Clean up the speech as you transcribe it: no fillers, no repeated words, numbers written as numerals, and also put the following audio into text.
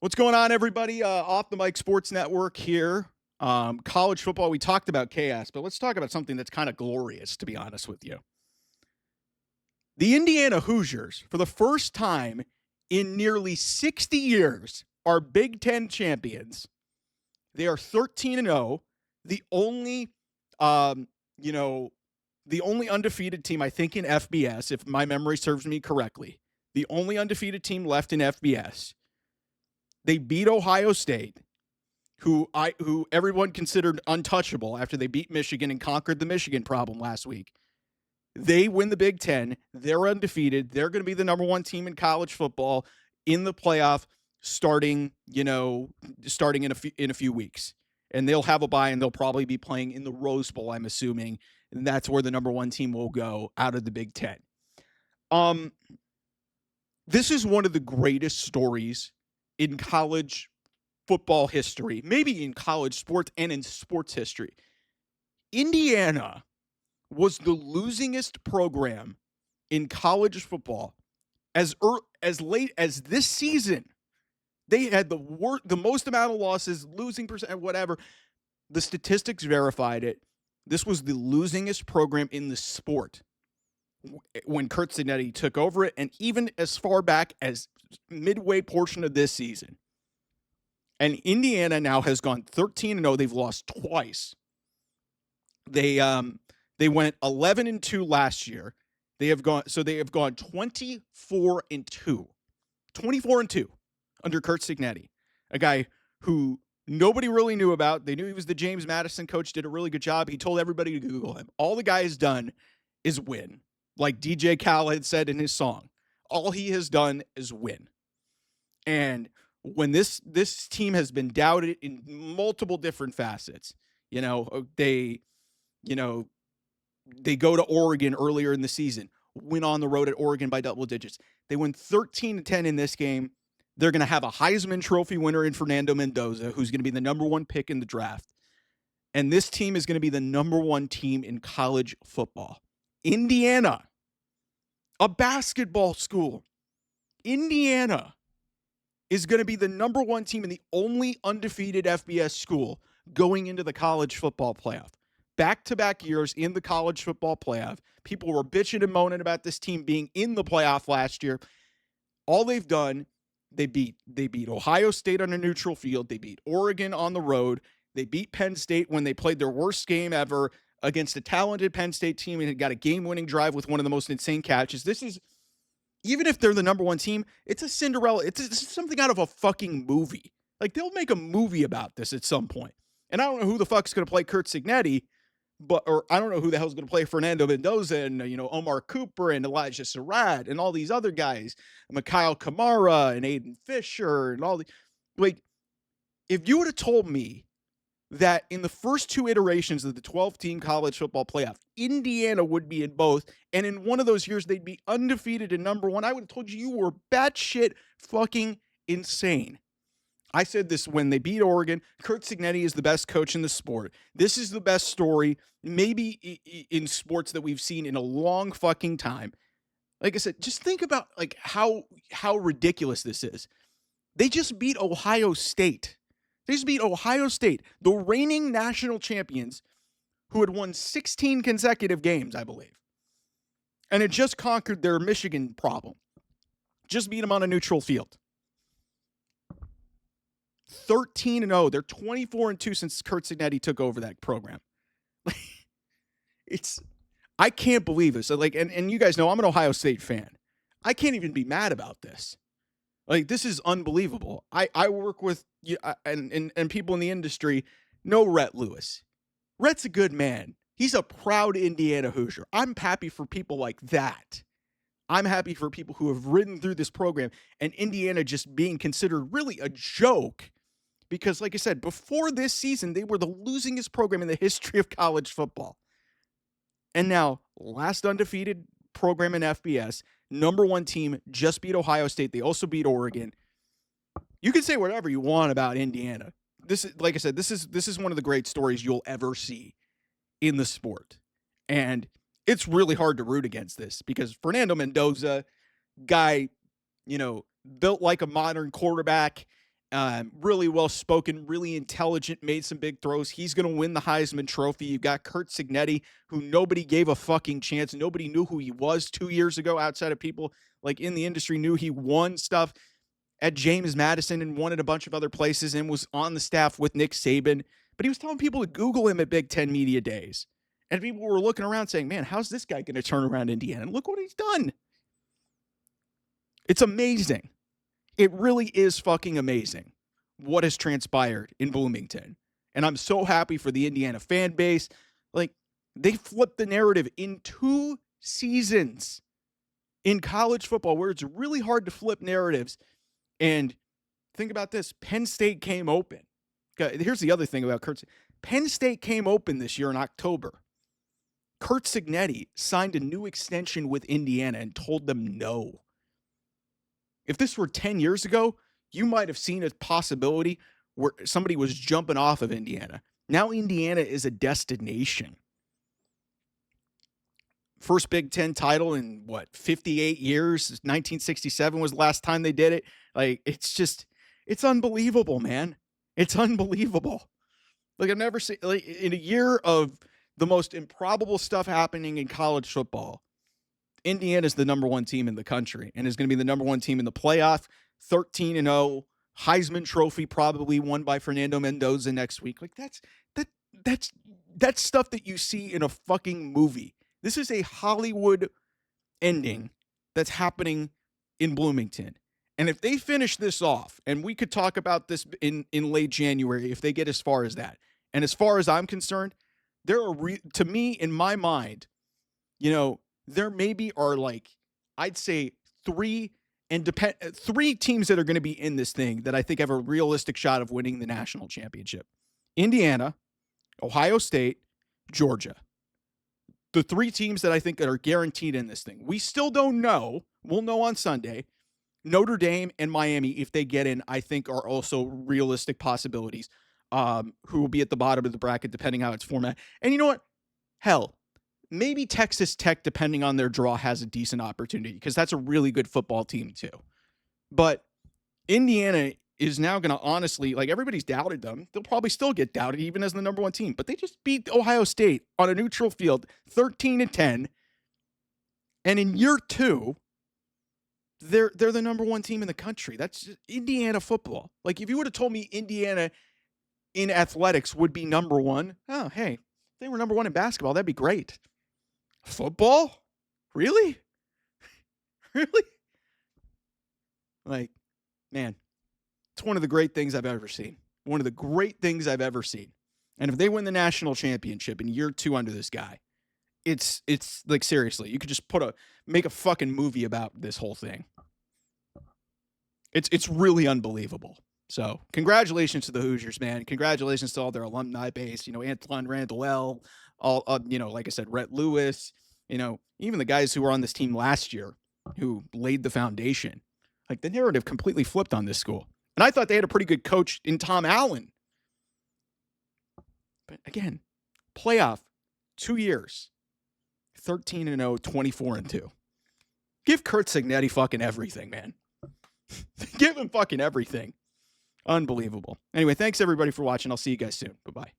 What's going on, everybody? Off the Mic Sports Network here. College football, we talked about chaos, but let's talk about something that's kind of glorious, to be honest with you. The Indiana Hoosiers, for the first time in nearly 60 years, are Big Ten champions. They are 13-0, the only, um, you know, the only undefeated team, I think, in FBS, if my memory serves me correctly. The only undefeated team left in FBS. They beat Ohio State, who everyone considered untouchable after they beat Michigan and conquered the Michigan problem last week. They win the Big Ten. They're undefeated. They're going to be the number one team in college football in the playoff starting in a few weeks. And they'll have a bye, and they'll probably be playing in the Rose Bowl, I'm assuming. And that's where the number one team will go out of the Big Ten. This is one of the greatest stories in college football history, maybe in college sports and in sports history. Indiana was the losingest program in college football as late as this season. They had the most amount of losses, losing percent, whatever. The statistics verified it. This was the losingest program in the sport when Curt Cignetti took over it, and even as far back as midway portion of this season. And Indiana now has gone 13-0. They've lost twice. They went 11-2 last year. They have gone 24-2. 24-2 under Curt Cignetti, a guy who nobody really knew about. They knew he was the James Madison coach, did a really good job. He told everybody to Google him. All the guy has done is win. Like DJ Khaled said in his song, all he has done is win. And when this team has been doubted in multiple different facets, they go to Oregon earlier in the season, win on the road at Oregon by double digits. They win 13-10 in this game. They're going to have a Heisman Trophy winner in Fernando Mendoza, who's going to be the number one pick in the draft. And this team is going to be the number one team in college football. Indiana, a basketball school. Indiana is going to be the number one team and the only undefeated FBS school going into the college football playoff. Back-to-back years in the college football playoff. People were bitching and moaning about this team being in the playoff last year. All they've done, they beat Ohio State on a neutral field. They beat Oregon on the road. They beat Penn State when they played their worst game ever against a talented Penn State team and had got a game-winning drive with one of the most insane catches. This is, even if they're the number one team, it's a Cinderella. It's something out of a fucking movie. Like, they'll make a movie about this at some point. And I don't know who the fuck's going to play Curt Cignetti, or I don't know who the hell's going to play Fernando Mendoza and, Omar Cooper and Elijah Surratt and all these other guys, Mikhail Kamara and Aiden Fisher and all the, like, if you would have told me that in the first two iterations of the 12-team college football playoff, Indiana would be in both, and in one of those years they'd be undefeated in number one, I would have told you were batshit fucking insane. I said this when they beat Oregon. Curt Cignetti is the best coach in the sport. This is the best story, maybe in sports that we've seen in a long fucking time. Like I said, just think about like how ridiculous this is. They just beat Ohio State. The reigning national champions, who had won 16 consecutive games, I believe. And had just conquered their Michigan problem. Just beat them on a neutral field. 13-0. They're 24-2 since Curt Cignetti took over that program. I can't believe this. Like, and you guys know I'm an Ohio State fan. I can't even be mad about this. Like, this is unbelievable. I work with and people in the industry know Rhett Lewis. Rhett's a good man. He's a proud Indiana Hoosier. I'm happy for people like that. I'm happy for people who have ridden through this program and Indiana just being considered really a joke. Because, like I said, before this season, they were the losingest program in the history of college football. And now, last undefeated program in FBS, number one team, just beat Ohio State. They also beat Oregon. You can say whatever you want about Indiana. This is, like I said, this is one of the great stories you'll ever see in the sport. And it's really hard to root against this because Fernando Mendoza, guy, built like a modern quarterback, Really well-spoken, really intelligent, made some big throws. He's going to win the Heisman Trophy. You got Curt Cignetti, who nobody gave a fucking chance. Nobody knew who he was 2 years ago outside of people like in the industry knew he won stuff at James Madison and won at a bunch of other places and was on the staff with Nick Saban. But he was telling people to Google him at Big Ten Media Days. And people were looking around saying, man, how's this guy going to turn around Indiana? And look what he's done. It's amazing. It really is fucking amazing what has transpired in Bloomington. And I'm so happy for the Indiana fan base. Like, they flipped the narrative in 2 seasons in college football where it's really hard to flip narratives. And think about this. Penn State came open. Here's the other thing about Curt. Penn State came open this year in October. Curt Cignetti signed a new extension with Indiana and told them no. If this were 10 years ago, you might have seen a possibility where somebody was jumping off of Indiana. Now Indiana is a destination. First Big Ten title in, 58 years? 1967 was the last time they did it. Like, it's unbelievable, man. It's unbelievable. Like, I've never seen, like, in a year of the most improbable stuff happening in college football, Indiana's the number 1 team in the country and is going to be the number 1 team in the playoff, 13-0, Heisman Trophy probably won by Fernando Mendoza next week. Like, that's stuff that you see in a fucking movie. This is a Hollywood ending that's happening in Bloomington. And if they finish this off, and we could talk about this in late January if they get as far as that. And as far as I'm concerned, there are, to me, in my mind, there maybe are I'd say 3 teams that are going to be in this thing that I think have a realistic shot of winning the national championship. Indiana, Ohio State, Georgia. The 3 teams that I think that are guaranteed in this thing. We still don't know. We'll know on Sunday. Notre Dame and Miami, if they get in, I think are also realistic possibilities. Who will be at the bottom of the bracket depending how it's formatted. And you know what? Hell, maybe Texas Tech, depending on their draw, has a decent opportunity because that's a really good football team too. But Indiana is now going to honestly, everybody's doubted them. They'll probably still get doubted even as the number 1 team. But they just beat Ohio State on a neutral field, 13-10. And in year 2, they're the number 1 team in the country. That's just Indiana football. Like, if you would have told me Indiana in athletics would be number 1, oh, hey, if they were number 1 in basketball, that'd be great. Football? Really? Really? Like, man, it's one of the great things I've ever seen. One of the great things I've ever seen. And if they win the national championship in year 2 under this guy, it's like, seriously, you could just make a fucking movie about this whole thing. It's really unbelievable. So congratulations to the Hoosiers, man. Congratulations to all their alumni base. Antoine Randall, like I said, Rhett Lewis, even the guys who were on this team last year who laid the foundation. Like, the narrative completely flipped on this school. And I thought they had a pretty good coach in Tom Allen. But again, playoff, 2 years, 13-0, 24-2. Give Curt Cignetti fucking everything, man. Give him fucking everything. Unbelievable. Anyway, thanks everybody for watching. I'll see you guys soon. Bye-bye.